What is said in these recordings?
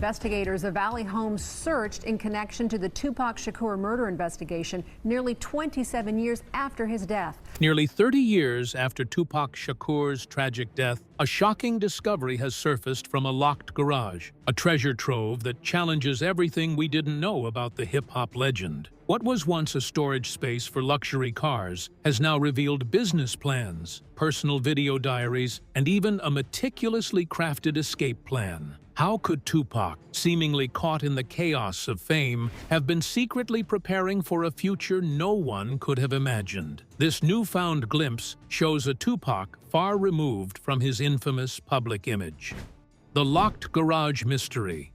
investigators of Valley homes searched in connection to the Tupac Shakur murder investigation nearly 27 years after his death. Nearly 30 years after Tupac Shakur's tragic death, a shocking discovery has surfaced from a locked garage, a treasure trove that challenges everything we didn't know about the hip-hop legend. What was once a storage space for luxury cars has now revealed business plans, personal video diaries, and even a meticulously crafted escape plan. How could Tupac, seemingly caught in the chaos of fame, have been secretly preparing for a future no one could have imagined? This newfound glimpse shows a Tupac far removed from his infamous public image. The locked garage mystery.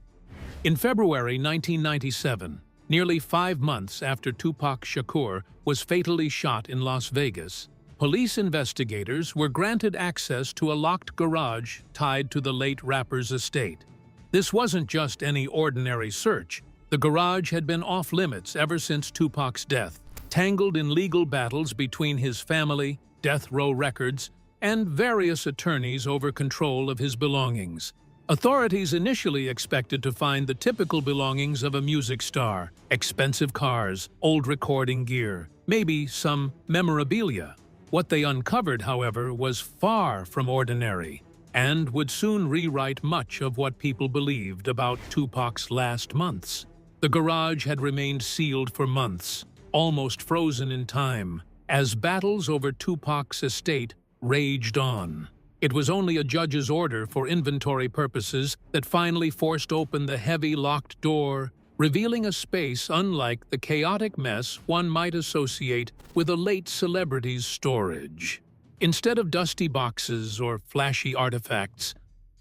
In February 1997, nearly 5 months after Tupac Shakur was fatally shot in Las Vegas, police investigators were granted access to a locked garage tied to the late rapper's estate. This wasn't just any ordinary search. The garage had been off-limits ever since Tupac's death, tangled in legal battles between his family, death row records, and various attorneys over control of his belongings. Authorities initially expected to find the typical belongings of a music star: expensive cars, old recording gear, maybe some memorabilia. What they uncovered, however, was far from ordinary, and would soon rewrite much of what people believed about Tupac's last months. The garage had remained sealed for months, almost frozen in time, as battles over Tupac's estate raged on. It was only a judge's order for inventory purposes that finally forced open the heavy locked door, revealing a space unlike the chaotic mess one might associate with a late celebrity's storage. Instead of dusty boxes or flashy artifacts,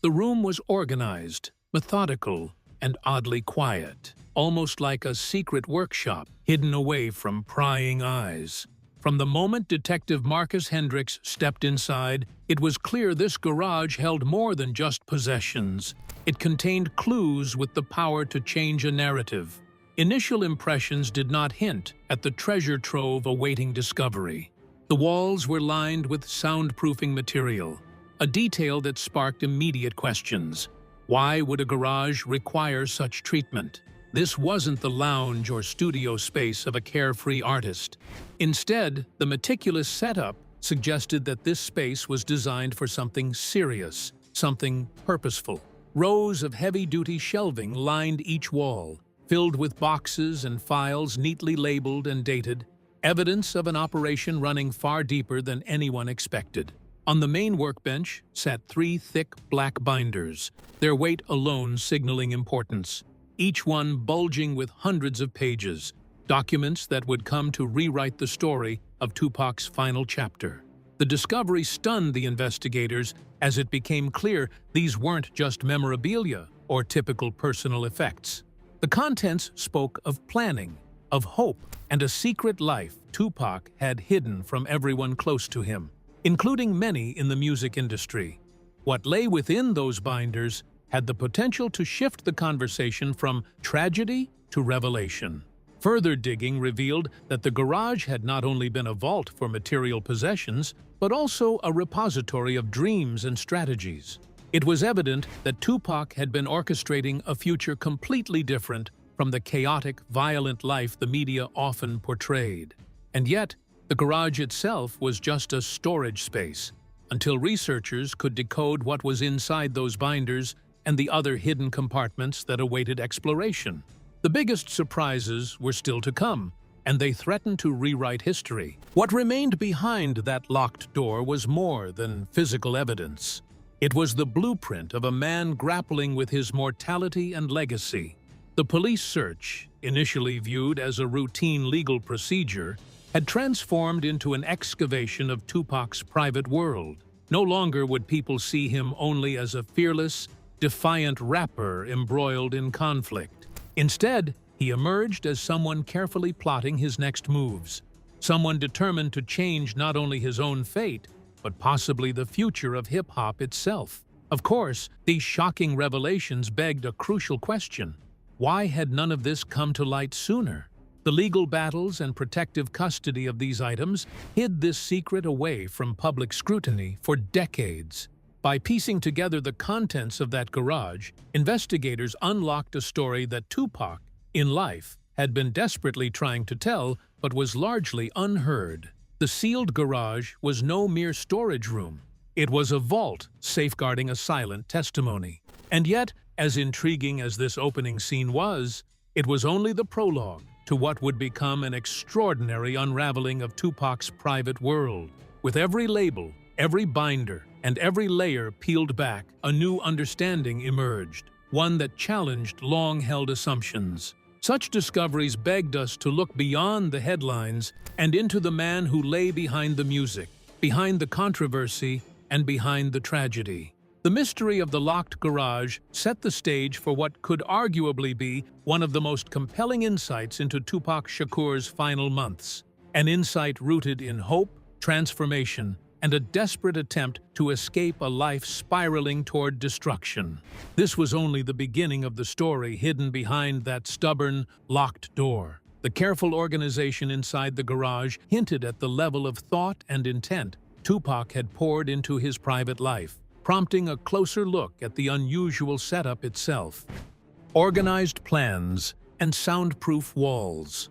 the room was organized, methodical, and oddly quiet, almost like a secret workshop hidden away from prying eyes. From the moment Detective Marcus Hendricks stepped inside, it was clear this garage held more than just possessions. It contained clues with the power to change a narrative. Initial impressions did not hint at the treasure trove awaiting discovery. The walls were lined with soundproofing material, a detail that sparked immediate questions. Why would a garage require such treatment? This wasn't the lounge or studio space of a carefree artist. Instead, the meticulous setup suggested that this space was designed for something serious, something purposeful. Rows of heavy-duty shelving lined each wall, filled with boxes and files neatly labeled and dated, evidence of an operation running far deeper than anyone expected. On the main workbench sat 3 thick black binders, their weight alone signaling importance, each one bulging with hundreds of pages, documents that would come to rewrite the story of Tupac's final chapter. The discovery stunned the investigators as it became clear these weren't just memorabilia or typical personal effects. The contents spoke of planning, of hope, and a secret life Tupac had hidden from everyone close to him, including many in the music industry. What lay within those binders had the potential to shift the conversation from tragedy to revelation. Further digging revealed that the garage had not only been a vault for material possessions, but also a repository of dreams and strategies. It was evident that Tupac had been orchestrating a future completely different from the chaotic, violent life the media often portrayed. And yet, the garage itself was just a storage space, until researchers could decode what was inside those binders and the other hidden compartments that awaited exploration. The biggest surprises were still to come, and they threatened to rewrite history. What remained behind that locked door was more than physical evidence. It was the blueprint of a man grappling with his mortality and legacy. The police search, initially viewed as a routine legal procedure, had transformed into an excavation of Tupac's private world. No longer would people see him only as a fearless, defiant rapper embroiled in conflict. Instead, he emerged as someone carefully plotting his next moves, someone determined to change not only his own fate, but possibly the future of hip-hop itself. Of course, these shocking revelations begged a crucial question. Why had none of this come to light sooner? The legal battles and protective custody of these items hid this secret away from public scrutiny for decades. By piecing together the contents of that garage, investigators unlocked a story that Tupac, in life, had been desperately trying to tell but was largely unheard. The sealed garage was no mere storage room. It was a vault safeguarding a silent testimony. And yet, as intriguing as this opening scene was, it was only the prologue to what would become an extraordinary unraveling of Tupac's private world. With every label, every binder, and every layer peeled back, a new understanding emerged, one that challenged long-held assumptions. Such discoveries begged us to look beyond the headlines and into the man who lay behind the music, behind the controversy, and behind the tragedy. The mystery of the locked garage set the stage for what could arguably be one of the most compelling insights into Tupac Shakur's final months, an insight rooted in hope, transformation, and a desperate attempt to escape a life spiraling toward destruction. This was only the beginning of the story hidden behind that stubborn, locked door. The careful organization inside the garage hinted at the level of thought and intent Tupac had poured into his private life, prompting a closer look at the unusual setup itself. Organized plans and soundproof walls.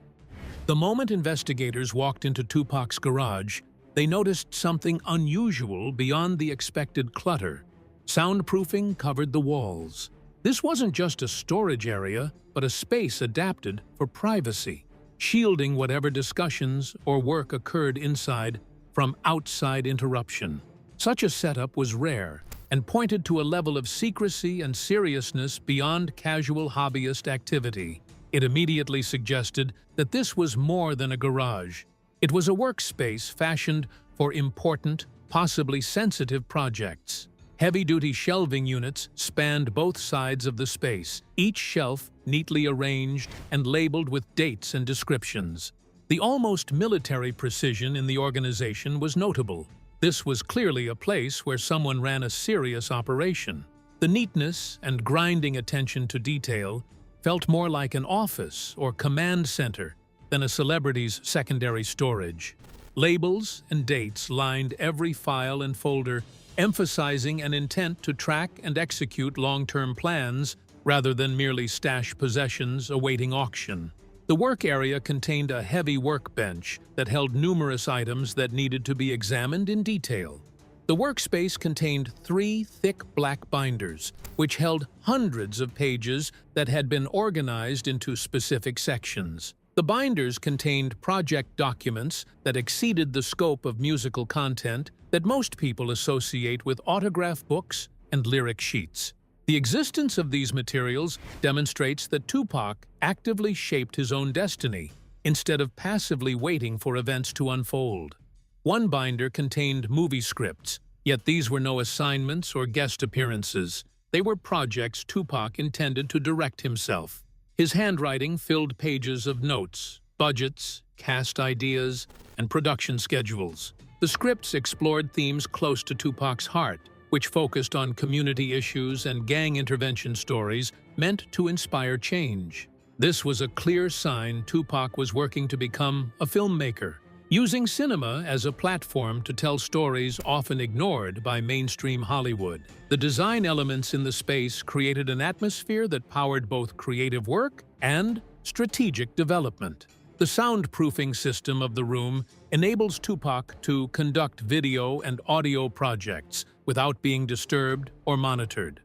The moment investigators walked into Tupac's garage, they noticed something unusual beyond the expected clutter. Soundproofing covered the walls. This wasn't just a storage area, but a space adapted for privacy, shielding whatever discussions or work occurred inside from outside interruption. Such a setup was rare and pointed to a level of secrecy and seriousness beyond casual hobbyist activity. It immediately suggested that this was more than a garage. It was a workspace fashioned for important, possibly sensitive projects. Heavy-duty shelving units spanned both sides of the space, each shelf neatly arranged and labeled with dates and descriptions. The almost military precision in the organization was notable. This was clearly a place where someone ran a serious operation. The neatness and grinding attention to detail felt more like an office or command center than a celebrity's secondary storage. Labels and dates lined every file and folder, emphasizing an intent to track and execute long-term plans rather than merely stash possessions awaiting auction. The work area contained a heavy workbench that held numerous items that needed to be examined in detail. The workspace contained 3 thick black binders, which held hundreds of pages that had been organized into specific sections. The binders contained project documents that exceeded the scope of musical content that most people associate with autograph books and lyric sheets. The existence of these materials demonstrates that Tupac actively shaped his own destiny instead of passively waiting for events to unfold. One binder contained movie scripts, yet these were no assignments or guest appearances. They were projects Tupac intended to direct himself. His handwriting filled pages of notes, budgets, cast ideas, and production schedules. The scripts explored themes close to Tupac's heart, which focused on community issues and gang intervention stories meant to inspire change. This was a clear sign Tupac was working to become a filmmaker, using cinema as a platform to tell stories often ignored by mainstream Hollywood. The design elements in the space created an atmosphere that powered both creative work and strategic development. The soundproofing system of the room enables Tupac to conduct video and audio projects without being disturbed or monitored.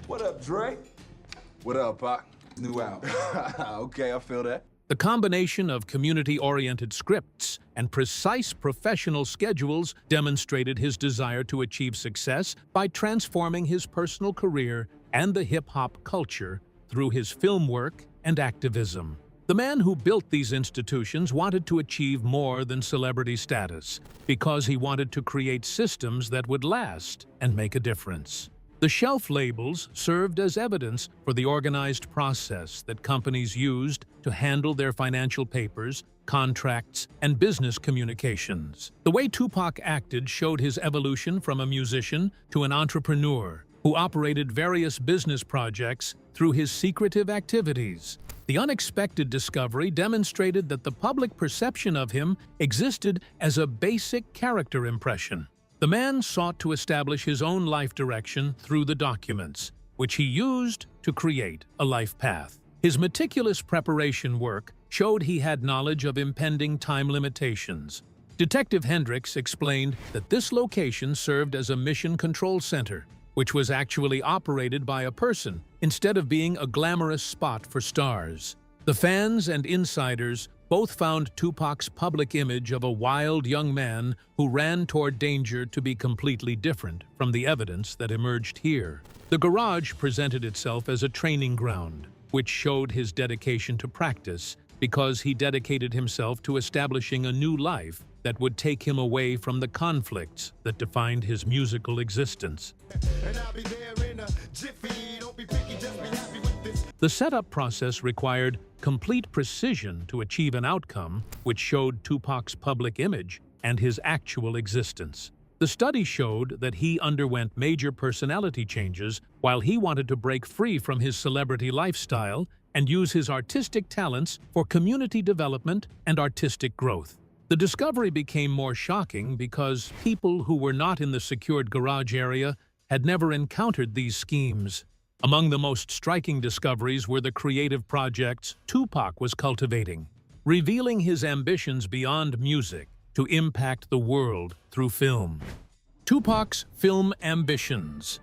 What up, Dre? What up, Pac? New album. Okay, I feel that. The combination of community-oriented scripts and precise professional schedules demonstrated his desire to achieve success by transforming his personal career and the hip-hop culture through his film work and activism. The man who built these institutions wanted to achieve more than celebrity status because he wanted to create systems that would last and make a difference. The shelf labels served as evidence for the organized process that companies used to handle their financial papers, contracts, and business communications. The way Tupac acted showed his evolution from a musician to an entrepreneur who operated various business projects through his secretive activities. The unexpected discovery demonstrated that the public perception of him existed as a basic character impression. The man sought to establish his own life direction through the documents, which he used to create a life path. His meticulous preparation work showed he had knowledge of impending time limitations. Detective Hendricks explained that this location served as a mission control center, which was actually operated by a person instead of being a glamorous spot for stars. The fans and insiders both found Tupac's public image of a wild young man who ran toward danger to be completely different from the evidence that emerged here. The garage presented itself as a training ground, which showed his dedication to practice because he dedicated himself to establishing a new life that would take him away from the conflicts that defined his musical existence. The setup process required complete precision to achieve an outcome which showed Tupac's public image and his actual existence. The study showed that he underwent major personality changes while he wanted to break free from his celebrity lifestyle and use his artistic talents for community development and artistic growth. The discovery became more shocking because people who were not in the secured garage area had never encountered these schemes. Among the most striking discoveries were the creative projects Tupac was cultivating, revealing his ambitions beyond music to impact the world through film. Tupac's film ambitions.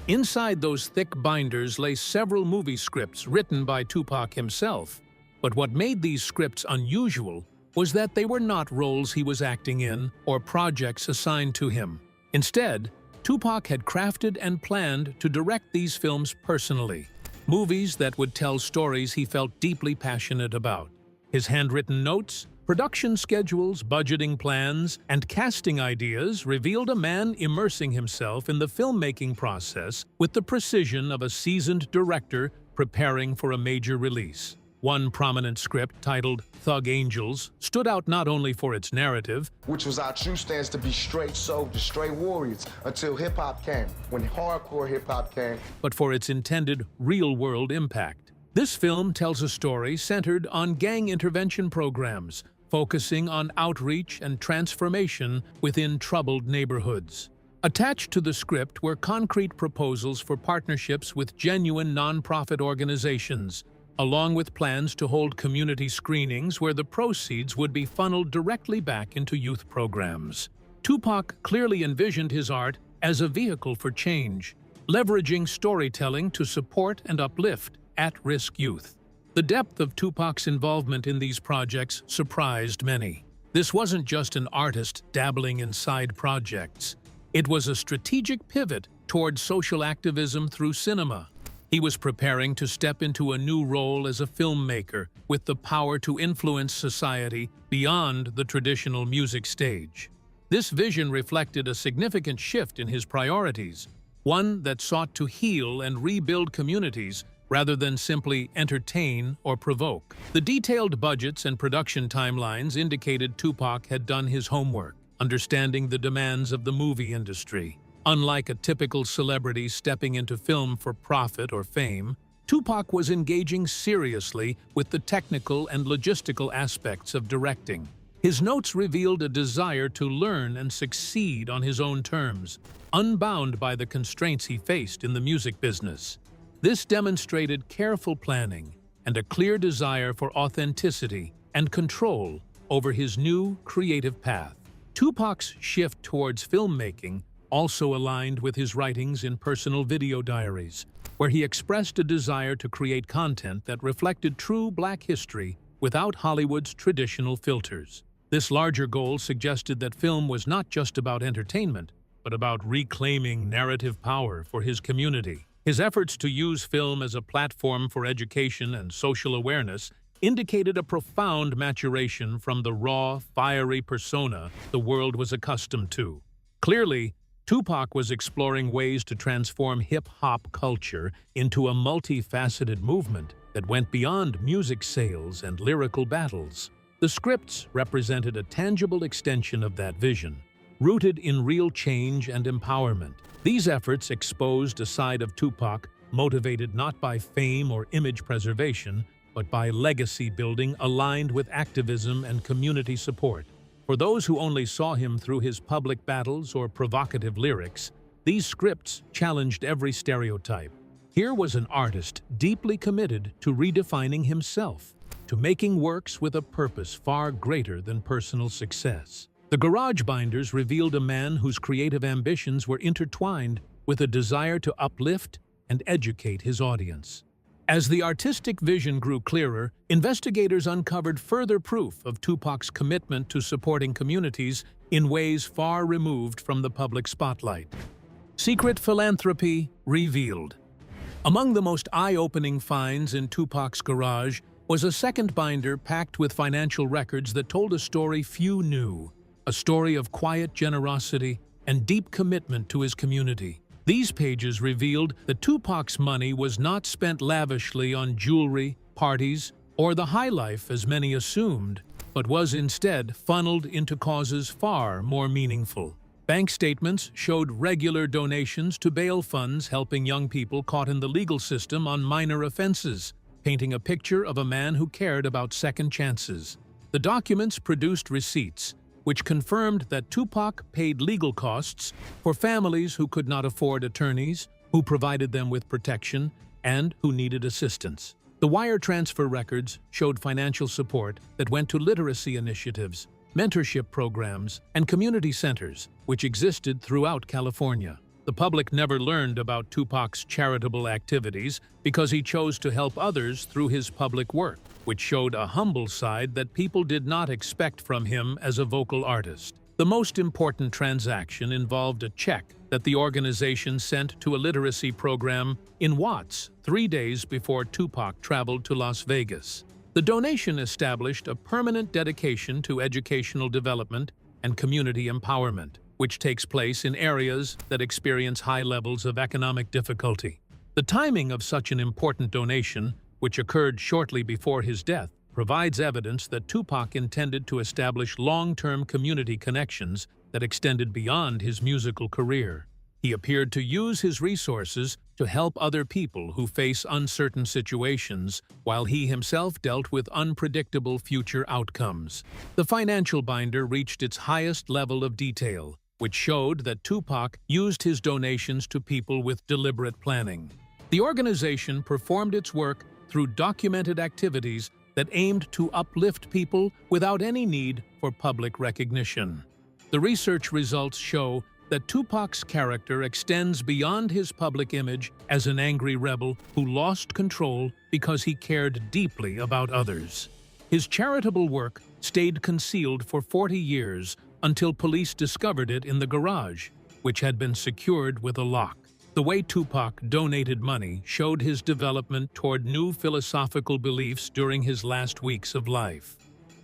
Inside those thick binders lay several movie scripts written by Tupac himself. But what made these scripts unusual was that they were not roles he was acting in or projects assigned to him. Instead, Tupac had crafted and planned to direct these films personally, movies that would tell stories he felt deeply passionate about. His handwritten notes, production schedules, budgeting plans, and casting ideas revealed a man immersing himself in the filmmaking process with the precision of a seasoned director preparing for a major release. One prominent script, titled Thug Angels, stood out not only for its narrative, which was our true stance to be straight soldiers, straight warriors, until hip-hop came. When hardcore hip-hop came, but for its intended real-world impact. This film tells a story centered on gang intervention programs, focusing on outreach and transformation within troubled neighborhoods. Attached to the script were concrete proposals for partnerships with genuine nonprofit organizations, along with plans to hold community screenings where the proceeds would be funneled directly back into youth programs. Tupac clearly envisioned his art as a vehicle for change, leveraging storytelling to support and uplift at-risk youth. The depth of Tupac's involvement in these projects surprised many. This wasn't just an artist dabbling in side projects. It was a strategic pivot toward social activism through cinema. He was preparing to step into a new role as a filmmaker with the power to influence society beyond the traditional music stage. This vision reflected a significant shift in his priorities, one that sought to heal and rebuild communities rather than simply entertain or provoke. The detailed budgets and production timelines indicated Tupac had done his homework, understanding the demands of the movie industry. Unlike a typical celebrity stepping into film for profit or fame, Tupac was engaging seriously with the technical and logistical aspects of directing. His notes revealed a desire to learn and succeed on his own terms, unbound by the constraints he faced in the music business. This demonstrated careful planning and a clear desire for authenticity and control over his new creative path. Tupac's shift towards filmmaking also aligned with his writings in personal video diaries, where he expressed a desire to create content that reflected true Black history without Hollywood's traditional filters. This larger goal suggested that film was not just about entertainment, but about reclaiming narrative power for his community. His efforts to use film as a platform for education and social awareness indicated a profound maturation from the raw, fiery persona the world was accustomed to. Clearly, Tupac was exploring ways to transform hip-hop culture into a multifaceted movement that went beyond music sales and lyrical battles. The scripts represented a tangible extension of that vision, rooted in real change and empowerment. These efforts exposed a side of Tupac motivated not by fame or image preservation, but by legacy building aligned with activism and community support. For those who only saw him through his public battles or provocative lyrics, these scripts challenged every stereotype. Here was an artist deeply committed to redefining himself, to making works with a purpose far greater than personal success. The Garage Binders revealed a man whose creative ambitions were intertwined with a desire to uplift and educate his audience. As the artistic vision grew clearer, investigators uncovered further proof of Tupac's commitment to supporting communities in ways far removed from the public spotlight. Secret philanthropy revealed. Among the most eye-opening finds in Tupac's garage was a second binder packed with financial records that told a story few knew, a story of quiet generosity and deep commitment to his community. These pages revealed that Tupac's money was not spent lavishly on jewelry, parties, or the high life as many assumed, but was instead funneled into causes far more meaningful. Bank statements showed regular donations to bail funds helping young people caught in the legal system on minor offenses, painting a picture of a man who cared about second chances. The documents produced receipts, which confirmed that Tupac paid legal costs for families who could not afford attorneys, who provided them with protection, and who needed assistance. The wire transfer records showed financial support that went to literacy initiatives, mentorship programs, and community centers, which existed throughout California. The public never learned about Tupac's charitable activities because he chose to help others through his public work, which showed a humble side that people did not expect from him as a vocal artist. The most important transaction involved a check that the organization sent to a literacy program in Watts 3 days before Tupac traveled to Las Vegas. The donation established a permanent dedication to educational development and community empowerment, which takes place in areas that experience high levels of economic difficulty. The timing of such an important donation, which occurred shortly before his death, provides evidence that Tupac intended to establish long-term community connections that extended beyond his musical career. He appeared to use his resources to help other people who face uncertain situations, while he himself dealt with unpredictable future outcomes. The financial binder reached its highest level of detail, which showed that Tupac used his donations to people with deliberate planning. The organization performed its work through documented activities that aimed to uplift people without any need for public recognition. The research results show that Tupac's character extends beyond his public image as an angry rebel who lost control because he cared deeply about others. His charitable work stayed concealed for 40 years until police discovered it in the garage, which had been secured with a lock. The way Tupac donated money showed his development toward new philosophical beliefs during his last weeks of life.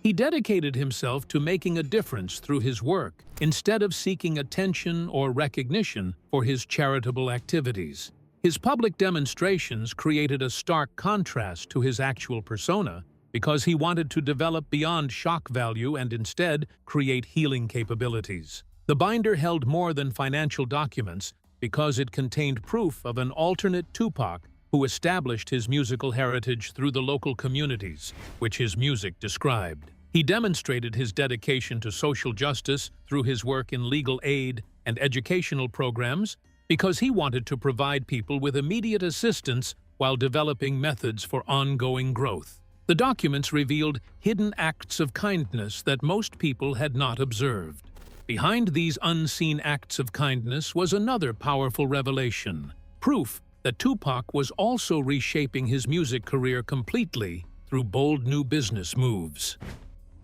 He dedicated himself to making a difference through his work, instead of seeking attention or recognition for his charitable activities. His public demonstrations created a stark contrast to his actual persona because he wanted to develop beyond shock value and instead create healing capabilities. The binder held more than financial documents because it contained proof of an alternate Tupac who established his musical heritage through the local communities, which his music described. He demonstrated his dedication to social justice through his work in legal aid and educational programs because he wanted to provide people with immediate assistance while developing methods for ongoing growth. The documents revealed hidden acts of kindness that most people had not observed. Behind these unseen acts of kindness was another powerful revelation, proof that Tupac was also reshaping his music career completely through bold new business moves.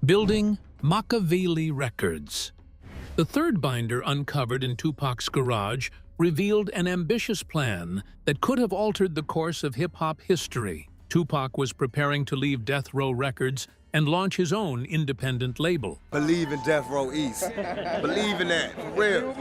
Building Makaveli records. The third binder uncovered in Tupac's garage revealed an ambitious plan that could have altered the course of hip-hop history. Tupac was preparing to leave Death Row Records and launch his own independent label. Believe in Death Row East. Believe in that, for real.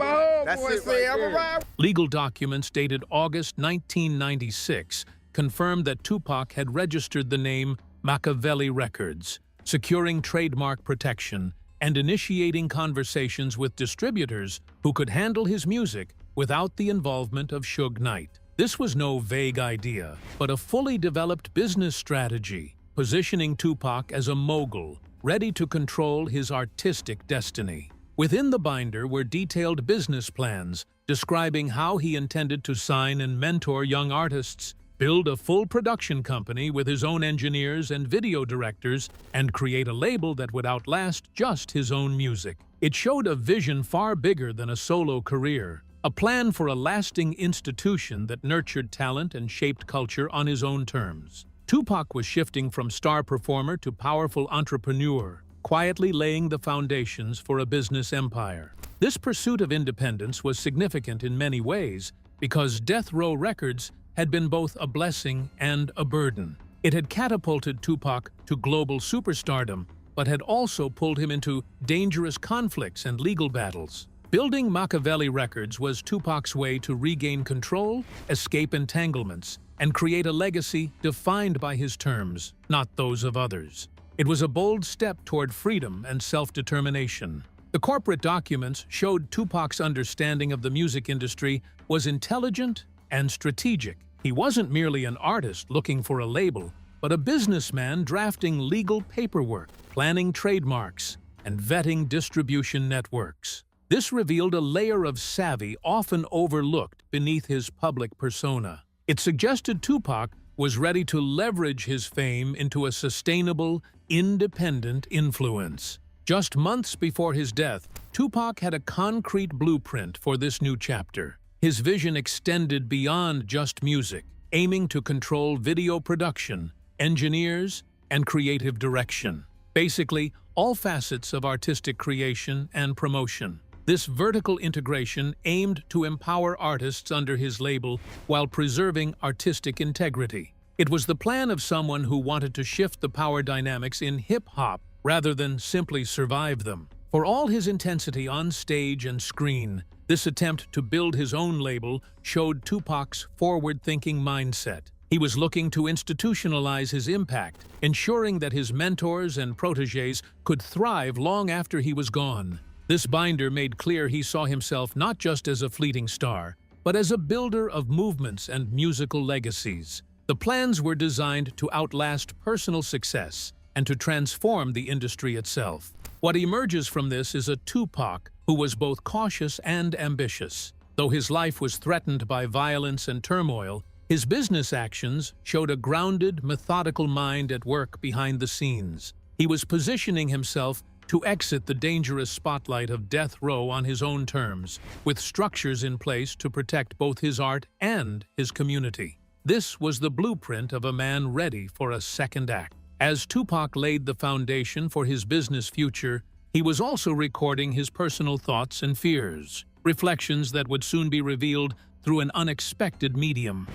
That's it right there. Legal documents dated August 1996 confirmed that Tupac had registered the name Makaveli Records, securing trademark protection and initiating conversations with distributors who could handle his music without the involvement of Suge Knight. This was no vague idea, but a fully developed business strategy, positioning Tupac as a mogul ready to control his artistic destiny. Within the binder were detailed business plans describing how he intended to sign and mentor young artists, build a full production company with his own engineers and video directors, and create a label that would outlast just his own music. It showed a vision far bigger than a solo career, a plan for a lasting institution that nurtured talent and shaped culture on his own terms. Tupac was shifting from star performer to powerful entrepreneur, quietly laying the foundations for a business empire. This pursuit of independence was significant in many ways because Death Row Records had been both a blessing and a burden. It had catapulted Tupac to global superstardom, but had also pulled him into dangerous conflicts and legal battles. Building Makaveli Records was Tupac's way to regain control, escape entanglements, and create a legacy defined by his terms, not those of others. It was a bold step toward freedom and self-determination. The corporate documents showed Tupac's understanding of the music industry was intelligent and strategic. He wasn't merely an artist looking for a label, but a businessman drafting legal paperwork, planning trademarks, and vetting distribution networks. This revealed a layer of savvy often overlooked beneath his public persona. It suggested Tupac was ready to leverage his fame into a sustainable, independent influence. Just months before his death, Tupac had a concrete blueprint for this new chapter. His vision extended beyond just music, aiming to control video production, engineers, and creative direction. Basically, all facets of artistic creation and promotion. This vertical integration aimed to empower artists under his label while preserving artistic integrity. It was the plan of someone who wanted to shift the power dynamics in hip-hop rather than simply survive them. For all his intensity on stage and screen, this attempt to build his own label showed Tupac's forward-thinking mindset. He was looking to institutionalize his impact, ensuring that his mentors and protégés could thrive long after he was gone. This binder made clear he saw himself not just as a fleeting star, but as a builder of movements and musical legacies. The plans were designed to outlast personal success and to transform the industry itself. What emerges from this is a Tupac who was both cautious and ambitious. Though his life was threatened by violence and turmoil, his business actions showed a grounded, methodical mind at work behind the scenes. He was positioning himself to exit the dangerous spotlight of death row on his own terms, with structures in place to protect both his art and his community. This was the blueprint of a man ready for a second act. As Tupac laid the foundation for his business future, he was also recording his personal thoughts and fears, reflections that would soon be revealed through an unexpected medium.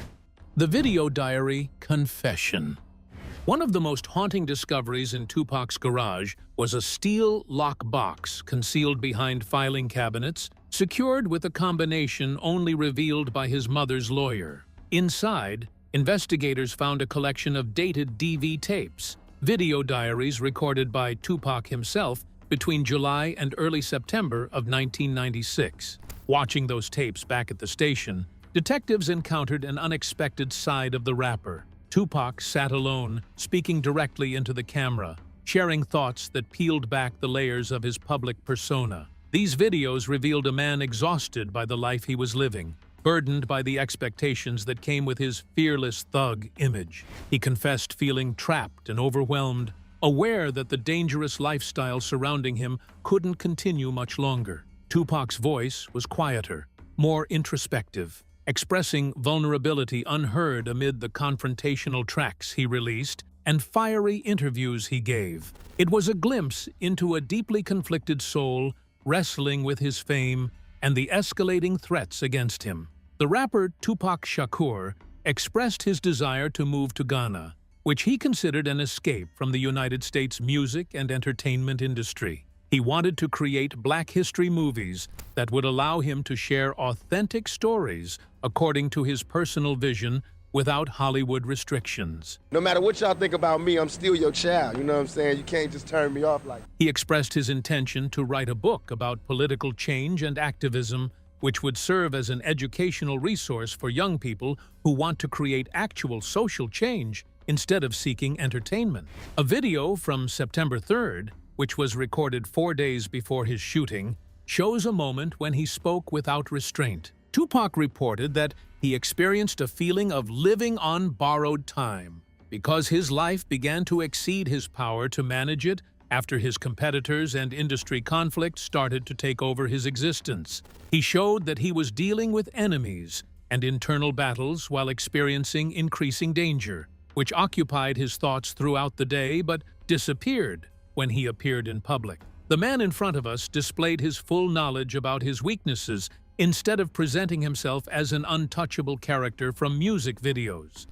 The video diary Confession. One of the most haunting discoveries in Tupac's garage was a steel lock box concealed behind filing cabinets, secured with a combination only revealed by his mother's lawyer. Inside, investigators found a collection of dated DV tapes, video diaries recorded by Tupac himself between July and early September of 1996. Watching those tapes back at the station, detectives encountered an unexpected side of the rapper. Tupac sat alone, speaking directly into the camera, sharing thoughts that peeled back the layers of his public persona. These videos revealed a man exhausted by the life he was living, burdened by the expectations that came with his fearless thug image. He confessed feeling trapped and overwhelmed, aware that the dangerous lifestyle surrounding him couldn't continue much longer. Tupac's voice was quieter, more introspective, expressing vulnerability unheard amid the confrontational tracks he released and fiery interviews he gave. It was a glimpse into a deeply conflicted soul wrestling with his fame and the escalating threats against him. The rapper Tupac Shakur expressed his desire to move to Ghana, which he considered an escape from the United States music and entertainment industry. He wanted to create Black history movies that would allow him to share authentic stories according to his personal vision without Hollywood restrictions. No matter what y'all think about me, I'm still your child, you know what I'm saying? You can't just turn me off like that. He expressed his intention to write a book about political change and activism, which would serve as an educational resource for young people who want to create actual social change instead of seeking entertainment. A video from September 3rd, which was recorded 4 days before his shooting, shows a moment when he spoke without restraint. Tupac reported that he experienced a feeling of living on borrowed time because his life began to exceed his power to manage it after his competitors and industry conflict started to take over his existence. He showed that he was dealing with enemies and internal battles while experiencing increasing danger, which occupied his thoughts throughout the day but disappeared when he appeared in public. The man in front of us displayed his full knowledge about his weaknesses instead of presenting himself as an untouchable character from music videos.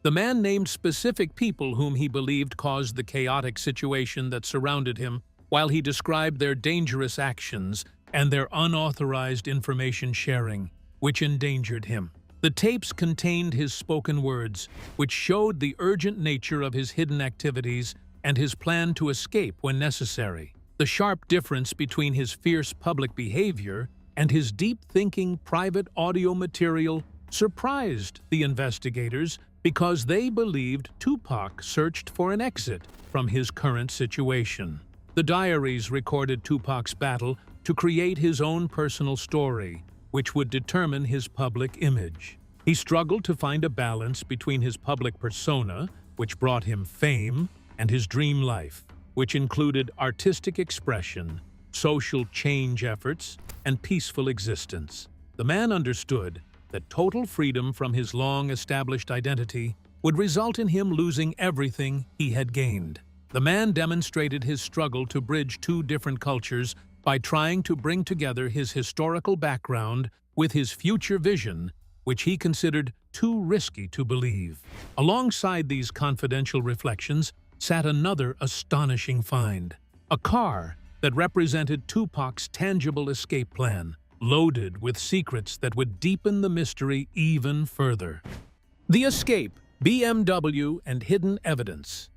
The man named specific people whom he believed caused the chaotic situation that surrounded him, while he described their dangerous actions and their unauthorized information sharing, which endangered him. The tapes contained his spoken words, which showed the urgent nature of his hidden activities and his plan to escape when necessary. The sharp difference between his fierce public behavior and his deep-thinking private audio material surprised the investigators because they believed Tupac searched for an exit from his current situation. The diaries recorded Tupac's battle to create his own personal story, which would determine his public image. He struggled to find a balance between his public persona, which brought him fame, and his dream life, which included artistic expression, social change efforts, and peaceful existence. The man understood that total freedom from his long-established identity would result in him losing everything he had gained. The man demonstrated his struggle to bridge two different cultures by trying to bring together his historical background with his future vision, which he considered too risky to believe. Alongside these confidential reflections sat another astonishing find: a car that represented Tupac's tangible escape plan, loaded with secrets that would deepen the mystery even further. The escape, BMW, and hidden evidence.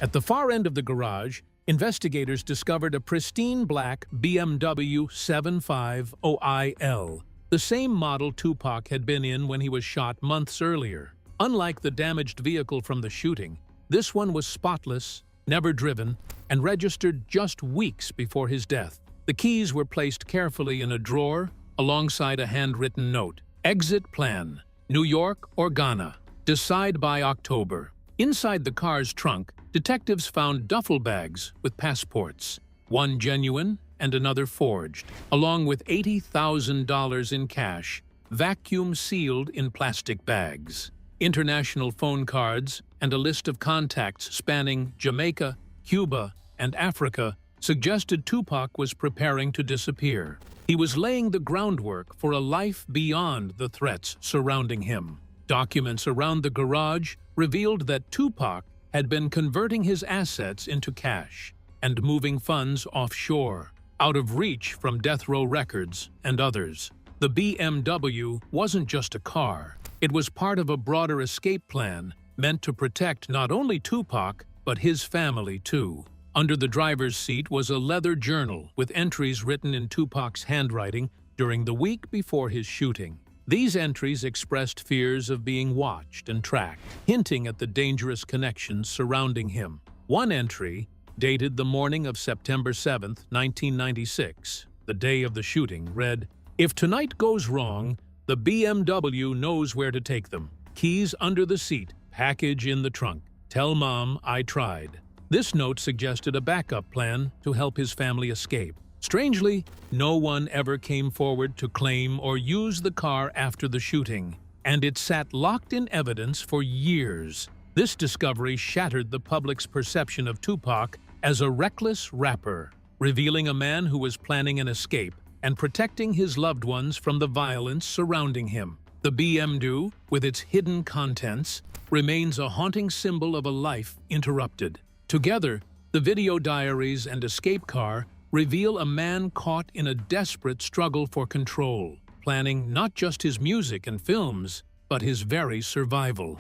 At the far end of the garage, investigators discovered a pristine black BMW 750IL, the same model Tupac had been in when he was shot months earlier. Unlike the damaged vehicle from the shooting, this one was spotless, never driven, and registered just weeks before his death. The keys were placed carefully in a drawer alongside a handwritten note. Exit plan: New York or Ghana. Decide by October. Inside the car's trunk, detectives found duffel bags with passports, one genuine and another forged, along with $80,000 in cash, vacuum-sealed in plastic bags, international phone cards, and a list of contacts spanning Jamaica, Cuba, and Africa suggested Tupac was preparing to disappear. He was laying the groundwork for a life beyond the threats surrounding him. Documents around the garage revealed that Tupac had been converting his assets into cash and moving funds offshore, out of reach from death row records and others. The BMW wasn't just a car. It was part of a broader escape plan meant to protect not only Tupac, but his family too. Under the driver's seat was a leather journal with entries written in Tupac's handwriting during the week before his shooting. These entries expressed fears of being watched and tracked, hinting at the dangerous connections surrounding him. One entry, dated the morning of September 7, 1996, the day of the shooting, read, "If tonight goes wrong, the BMW knows where to take them. Keys under the seat, package in the trunk. Tell Mom I tried." This note suggested a backup plan to help his family escape. Strangely, no one ever came forward to claim or use the car after the shooting, and it sat locked in evidence for years. This discovery shattered the public's perception of Tupac as a reckless rapper, revealing a man who was planning an escape and protecting his loved ones from the violence surrounding him. The BMW, with its hidden contents, remains a haunting symbol of a life interrupted. Together, the video diaries and escape car reveal a man caught in a desperate struggle for control, planning not just his music and films, but his very survival.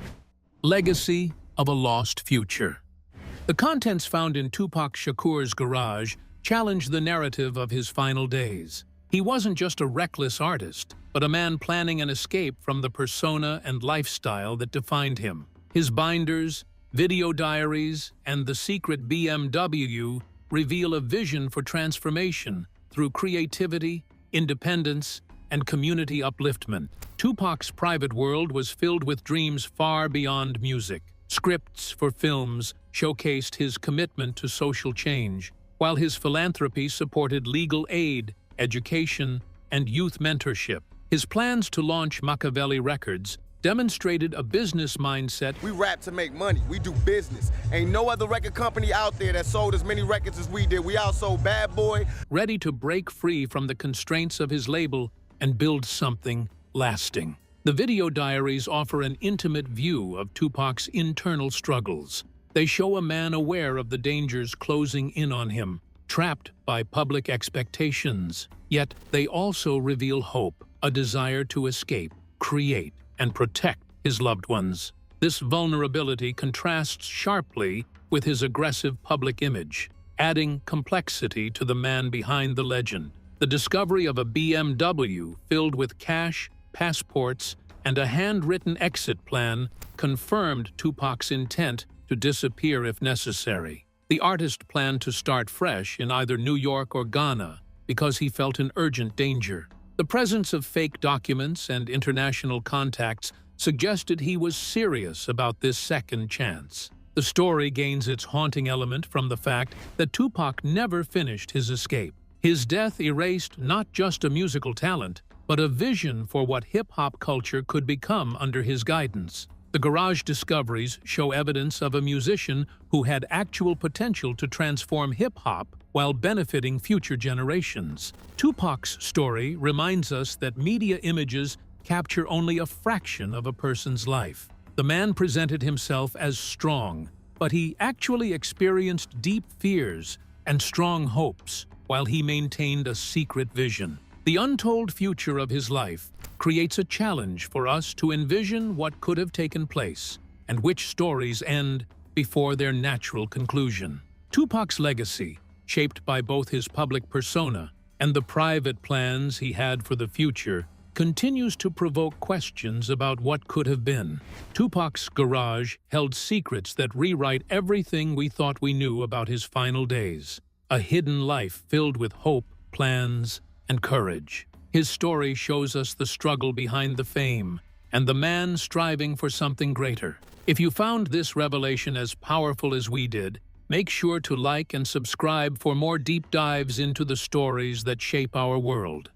Legacy of a lost future. The contents found in Tupac Shakur's garage challenge the narrative of his final days. He wasn't just a reckless artist. but a man planning an escape from the persona and lifestyle that defined him. His binders, video diaries, and the secret BMW reveal a vision for transformation through creativity, independence, and community upliftment. Tupac's private world was filled with dreams far beyond music. Scripts for films showcased his commitment to social change, while his philanthropy supported legal aid, education, and youth mentorship. His plans to launch Makaveli Records demonstrated a business mindset. We rap to make money. We do business. Ain't no other record company out there that sold as many records as we did. We outsold Bad Boy. Ready to break free from the constraints of his label and build something lasting. The video diaries offer an intimate view of Tupac's internal struggles. They show a man aware of the dangers closing in on him, trapped by public expectations. Yet they also reveal hope, a desire to escape, create, and protect his loved ones. This vulnerability contrasts sharply with his aggressive public image, adding complexity to the man behind the legend. The discovery of a BMW filled with cash, passports, and a handwritten exit plan confirmed Tupac's intent to disappear if necessary. The artist planned to start fresh in either New York or Ghana because he felt an urgent danger. The presence of fake documents and international contacts suggested he was serious about this second chance. The story gains its haunting element from the fact that Tupac never finished his escape. His death erased not just a musical talent, but a vision for what hip-hop culture could become under his guidance. The garage discoveries show evidence of a musician who had actual potential to transform hip-hop while benefiting future generations. Tupac's story reminds us that media images capture only a fraction of a person's life. The man presented himself as strong, but he actually experienced deep fears and strong hopes while he maintained a secret vision. The untold future of his life creates a challenge for us to envision what could have taken place and which stories end before their natural conclusion. Tupac's legacy, shaped by both his public persona and the private plans he had for the future, continues to provoke questions about what could have been. Tupac's garage held secrets that rewrite everything we thought we knew about his final days. A hidden life filled with hope, plans, and courage. His story shows us the struggle behind the fame and the man striving for something greater. If you found this revelation as powerful as we did, make sure to like and subscribe for more deep dives into the stories that shape our world.